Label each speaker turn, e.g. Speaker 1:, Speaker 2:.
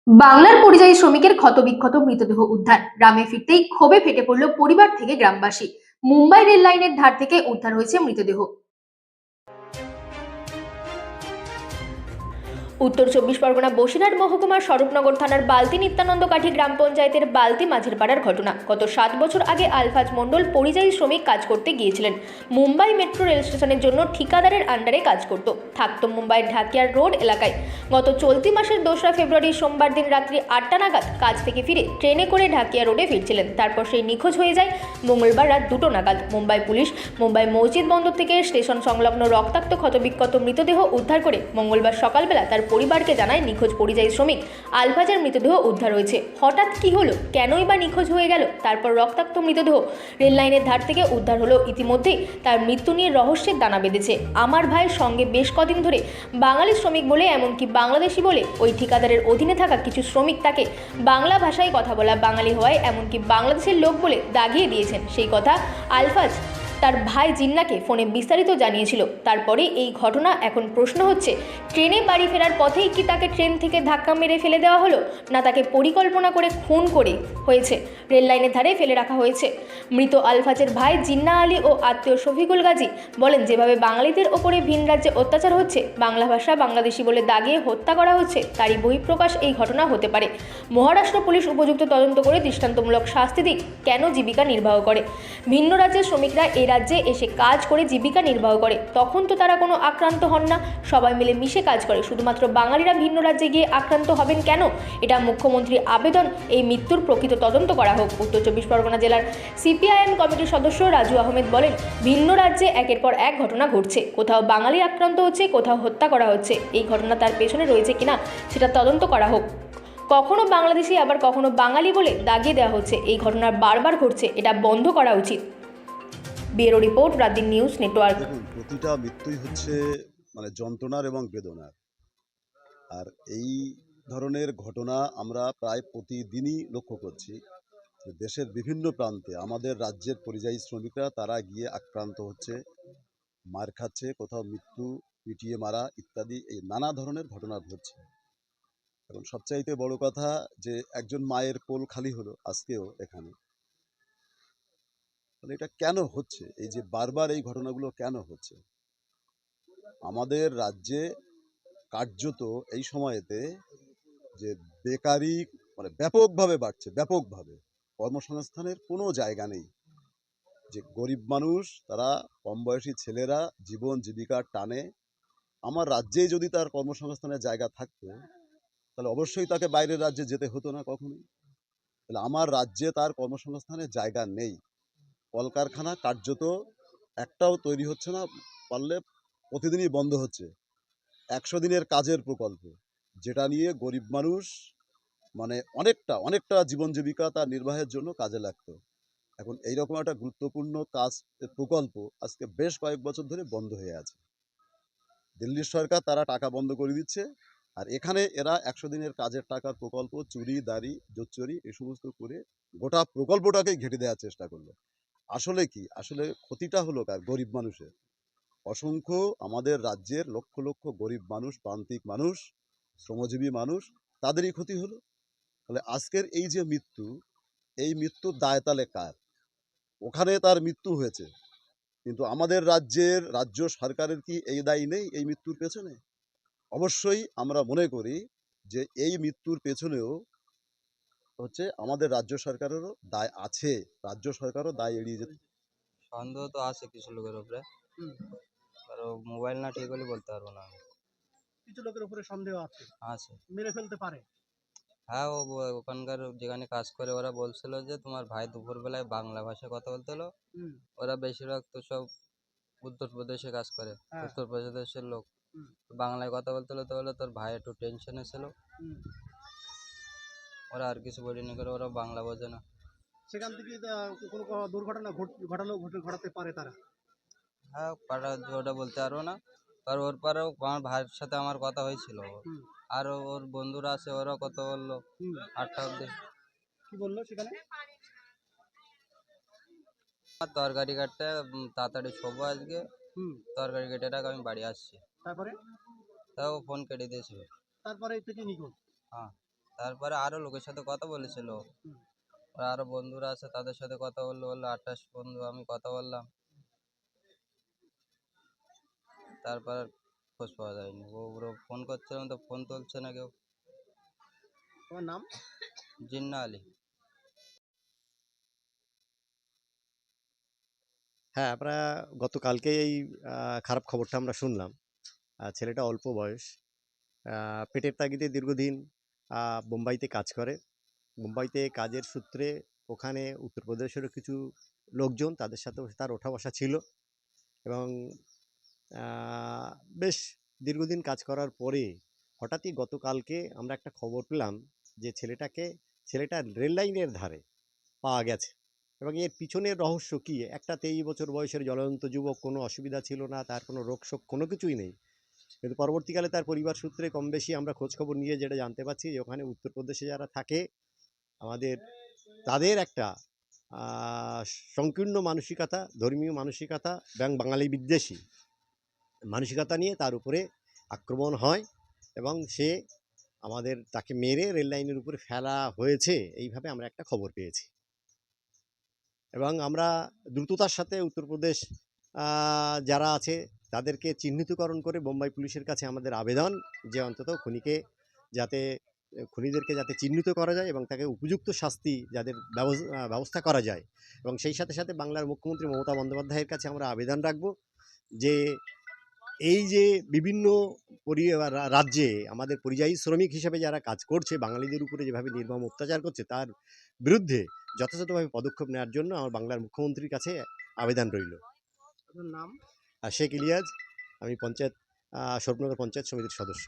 Speaker 1: বাংলার পরিযায়ী শ্রমিকের ক্ষতবিক্ষত মৃতদেহ উদ্ধার। গ্রামে ফিরতেই ক্ষোভে ফেটে পড়ল পরিবার থেকে গ্রামবাসী। মুম্বাই রেল লাইনের ধার থেকে উদ্ধার হয়েছে মৃতদেহ। উত্তর চব্বিশ পরগনা বসিরহাট মহকুমার স্বরূপনগর থানার বালতি নিত্যানন্দ কাঠি গ্রাম পঞ্চায়েতের বালতি মাঝের পাড়ার ঘটনা। গত 7 বছর আগে আলফাজ মণ্ডল পরিযায়ী শ্রমিক কাজ করতে গিয়েছিলেন। মুম্বাই মেট্রো রেল স্টেশনের জন্য ঠিকাদারের আন্ডারে কাজ করত। থাকতো মুম্বাইয়ের ঢাকিয়ার রোড এলাকায়। গত চলতি মাসের 2রা ফেব্রুয়ারি সোমবার দিন রাত্রি 8টা নাগাদ কাজ থেকে ফিরে ট্রেনে করে ঢাকিয়া রোডে ফিরছিলেন। তারপর সেই নিখোঁজ হয়ে যায় মঙ্গলবার রাত 2টো নাগাদ। মুম্বাই পুলিশ মুম্বাই মসজিদ বন্দর থেকে স্টেশন সংলগ্ন রক্তাক্ত ক্ষতবিক্ষত মৃতদেহ উদ্ধার করে মঙ্গলবার সকালবেলা তার পরিবারকে জানায় নিখোঁজ পরিযায়ী শ্রমিক আলফাজের মৃতদেহ উদ্ধার হয়েছে। হঠাৎ কি হলো, কেনই বা নিখোঁজ হয়ে গেল? তারপর রক্তাক্ত মৃতদেহ রেল লাইনের ধার থেকে উদ্ধার হলো। ইতিমধ্যেই তার মৃত্যু নিয়ে রহস্যের দানা বেঁধেছে। আমার ভাইয়ের সঙ্গে বেশ কদিন ধরে বাঙালি শ্রমিক বলে, এমনকি বাংলাদেশি বলে ওই ঠিকাদারের অধীনে থাকা কিছু শ্রমিক তাকে বাংলা ভাষায় কথা বলা, বাঙালি হওয়ায় এমনকি বাংলাদেশের লোক বলে দাগিয়ে দিয়েছেন। সেই কথা আলফাজ তার ভাই জিন্নাকে ফোনে বিস্তারিত জানিয়েছিল। তারপরে এই ঘটনা। এখন প্রশ্ন হচ্ছে, ট্রেনে বাড়ি ফেরার পথেই কি তাকে ট্রেন থেকে ধাক্কা মেরে ফেলে দেওয়া হলো, না তাকে পরিকল্পনা করে খুন করে হয়েছে রেল লাইনের ধারে ফেলে রাখা হয়েছে? মৃত আলফাজের ভাই জিন্না আলী ও আত্মীয় শফিকুল গাজী বলেন, যেভাবে বাঙালিদের ওপরে ভিন রাজ্যে অত্যাচার হচ্ছে, বাংলা ভাষা বাংলাদেশি বলে দাগিয়ে হত্যা করা হচ্ছে, তারই বহিঃপ্রকাশ এই ঘটনা হতে পারে। মহারাষ্ট্র পুলিশ উপযুক্ত তদন্ত করে দৃষ্টান্তমূলক শাস্তি দিক। কেন জীবিকা নির্বাহ করে? ভিন্ন রাজ্যের শ্রমিকরা এই রাজ্যে এসে কাজ করে জীবিকা নির্বাহ করে, তখন তো তারা কোনো আক্রান্ত হন না, সবাই মিলে মিশে কাজ করে। শুধুমাত্র বাঙালিরা ভিন্ন রাজ্যে গিয়ে আক্রান্ত হবেন কেন? এটা মুখ্যমন্ত্রীর আবেদন, এই মৃত্যুর প্রকৃত তদন্ত করা হোক। উত্তর চব্বিশ পরগনা জেলার সিপিআইএম কমিটির সদস্য রাজু আহমেদ বলেন, ভিন্ন রাজ্যে একের পর এক ঘটনা ঘটছে, কোথাও বাঙালি আক্রান্ত হচ্ছে, কোথাও হত্যা করা হচ্ছে। এই ঘটনা তার পেছনে রয়েছে কিনা সেটা তদন্ত করা হোক। কখনো বাংলাদেশি আবার কখনো বাঙালি বলে দাগিয়ে দেওয়া হচ্ছে, এই ঘটনা বারবার ঘটছে, এটা বন্ধ করা উচিত। Bureau report, রাতদিন news network.
Speaker 2: দেখুন, প্রতিটা মৃত্যুই হচ্ছে যন্ত্রণার এবং বেদনার। আর এই ধরনের ঘটনা আমরা প্রায় প্রতিদিনই লক্ষ্য করছি যে দেশের বিভিন্ন প্রান্তে আমাদের রাজ্যের পরিযায়ী শ্রমিকরা তারা গিয়ে আক্রান্ত হচ্ছে, মার খাচ্ছে, কোথাও মৃত্যু, পিটিয়ে মারা ইত্যাদি এই নানা ধরনের ঘটনা ঘটছে। এবং সবচাইতে বড় কথা যে একজন মায়ের কোল খালি হলো আজকেও এখানে। তাহলে এটা কেন হচ্ছে? এই যে বারবার এই ঘটনাগুলো কেন হচ্ছে? আমাদের রাজ্যে কার্যত এই সময়েতে যে বেকারি ব্যাপকভাবে বাড়ছে, ব্যাপকভাবে কর্মসংস্থানের কোনো জায়গা নেই। যে গরিব মানুষ তারা, কম বয়সী ছেলেরা জীবন জীবিকার টানে, আমার রাজ্যেই যদি তার কর্মসংস্থানের জায়গা থাকতো তাহলে অবশ্যই তাকে বাইরের রাজ্যে যেতে হতো না কখনোই। তাহলে আমার রাজ্যে তার কর্মসংস্থানের জায়গা নেই। কলকারখানা কার্যত একটাও তৈরি হচ্ছে না, পারলে প্রতিদিনই বন্ধ হচ্ছে। 100 দিনের কাজের প্রকল্প, যেটা নিয়ে গরিব মানুষ অনেকটা অনেকটা জীবন জীবিকা তার নির্বাহের জন্য কাজে লাগতো। এখন এইরকম একটা গুরুত্বপূর্ণ কাজ প্রকল্প আজকে বেশ কয়েক বছর ধরে বন্ধ হয়ে আছে। দিল্লির সরকার তারা টাকা বন্ধ করে দিচ্ছে, আর এখানে এরা 100 দিনের কাজের টাকার প্রকল্প চুরি দাড়ি জোচ্চুরি এই সমস্ত করে গোটা প্রকল্পটাকেই ঘেঁটে দেওয়ার চেষ্টা করলো। আসলে কি, আসলে ক্ষতিটা হলো কার? গরিব মানুষের। অসংখ্য আমাদের রাজ্যের লক্ষ লক্ষ গরিব মানুষ, প্রান্তিক মানুষ, শ্রমজীবী মানুষ, তাদেরই ক্ষতি হলো। তাহলে আজকের এই যে মৃত্যু, এই মৃত্যুর দায় তাহলে কার? ওখানে তার মৃত্যু হয়েছে, কিন্তু আমাদের রাজ্যের রাজ্য সরকারের কি এই দায় নেই এই মৃত্যুর পেছনে? অবশ্যই আমরা মনে করি যে এই মৃত্যুর পেছনেও হচ্ছে আমাদের রাজ্য সরকারেরও দায় আছে। রাজ্য সরকারও দায় এড়িয়ে যেতে।
Speaker 3: সন্দেহ তো আছে কিছু লোকের উপরে, কারো মোবাইল না ঠিক হলে বলতে পারবো না আমি।
Speaker 4: কিছু লোকের উপরে সন্দেহ আছে,
Speaker 3: আছে।
Speaker 4: মেরে ফেলতে পারে।
Speaker 3: হ্যাঁ, ওখানকার যেখানে কাজ করে ওরা বলছিল যে তোমার ভাই দুপুরবেলায় বাংলা ভাষায় কথা বলতে হলো।
Speaker 4: হুম,
Speaker 3: ওরা বেশিরভাগ তো সব উত্তরপ্রদেশে কাজ করে,
Speaker 4: হ্যাঁ,
Speaker 3: উত্তরপ্রদেশের লোক।
Speaker 4: হুম,
Speaker 3: বাংলায় কথা বলতে হলো, তো বলে তোর ভাই একটু টেনশনে ছিল।
Speaker 4: হুম।
Speaker 3: ওরা আর কিছু বলিনি, করে ওরা বাংলা বোঝে না।
Speaker 4: সেখান থেকে কোনো দুর্ঘটনা ঘটাতে পারে তারা।
Speaker 3: হ্যাঁ, ওটা বলতে পারবো না, কারণ ওর পরেও আমার ভাইয়ের সাথে আমার কথা হয়েছিল।
Speaker 4: হুম,
Speaker 3: আর ওর বন্ধুরা আছে, ওরাও কথা বললো
Speaker 4: হুম।
Speaker 3: 8টা অব্দি।
Speaker 4: কি বললো সেখানে?
Speaker 3: তরকারি কাটতে তাড়াতাড়ি শোবো আজকে,
Speaker 4: হুম।
Speaker 3: তরকারি কেটে রাখ, আমি বাড়ি আসছি।
Speaker 4: তারপরে?
Speaker 3: তাও ফোন কেটে দিয়েছিল।
Speaker 4: তারপরে থেকে নিখোঁজ।
Speaker 3: হ্যাঁ, তারপরে আরও লোকের সাথে কথা বলেছিল, ওরা আরও বন্ধুরা আছে তাদের সাথে কথা বললো, বললো 28 বন্ধু, আমি কথা বললাম। তারপর আর খোঁজ পাওয়া যায়নি। ও পুরো ফোন করছিলাম তো ফোন তুলছে না কেউ।
Speaker 4: তোমার নাম?
Speaker 3: জিন্না আলী।
Speaker 5: হ্যাঁ, আমরা গতকালকে এই খারাপ খবরটা আমরা শুনলাম। ছেলেটা অল্প বয়স, পেটের তাগিদে দীর্ঘদিন বোম্বাইতে কাজ করে। মুম্বাইতে কাজের সূত্রে ওখানে উত্তরপ্রদেশেরও কিছু লোকজন, তাদের সাথেও তার ওঠা বসা ছিল এবং বেশ দীর্ঘদিন কাজ করার পরে হঠাৎই গতকালকে আমরা একটা খবর পেলাম যে ছেলেটা রেল লাইনের ধারে পাওয়া গেছে। এবং এর পিছনের রহস্য কী? একটা 23 বছর বয়সের জ্বলন্ত যুবক, কোনো অসুবিধা ছিল না, তার কোনো রোগশোক কোনো কিছুই নেই। কিন্তু পরবর্তীকালে তার পরিবার সূত্রে কম বেশি আমরা খোঁজখবর নিয়ে যেটা জানতে পারছি যে ওখানে উত্তরপ্রদেশে যারা থাকে আমাদের, তাদের একটা সংকীর্ণ মানসিকতা, ধর্মীয় মানসিকতা এবং বাঙালি বিদ্বেষী মানসিকতা নিয়ে তার উপরে আক্রমণ হয় এবং তাকে মেরে রেল লাইনের উপরে ফেলা হয়েছে, এইভাবে আমরা একটা খবর পেয়েছি। এবং আমরা দ্রুততার সাথে উত্তরপ্রদেশ যারা আছে তাদেরকে চিহ্নিতকরণ করে বোম্বাই পুলিশের কাছে আমাদের আবেদন যে অন্তত খুনিদেরকে যাতে চিহ্নিত করা যায় এবং তাকে উপযুক্ত শাস্তি যাদের ব্যবস্থা করা যায়। এবং সেই সাথে সাথে বাংলার মুখ্যমন্ত্রী মমতা বন্দ্যোপাধ্যায়ের কাছে আমরা আবেদন রাখব যে এই যে বিভিন্ন রাজ্যে আমাদের পরিযায়ী শ্রমিক হিসেবে যারা কাজ করছে, বাঙালিদের উপরে যেভাবে নির্মম অত্যাচার করছে, তার বিরুদ্ধে যথাযথভাবে পদক্ষেপ নেওয়ার জন্য আমার বাংলার মুখ্যমন্ত্রীর কাছে আবেদন রইল।
Speaker 4: আপনার নাম?
Speaker 5: শেখ ইলিয়াস, আমি স্বরূপনগর পঞ্চায়েত সমিতির সদস্য।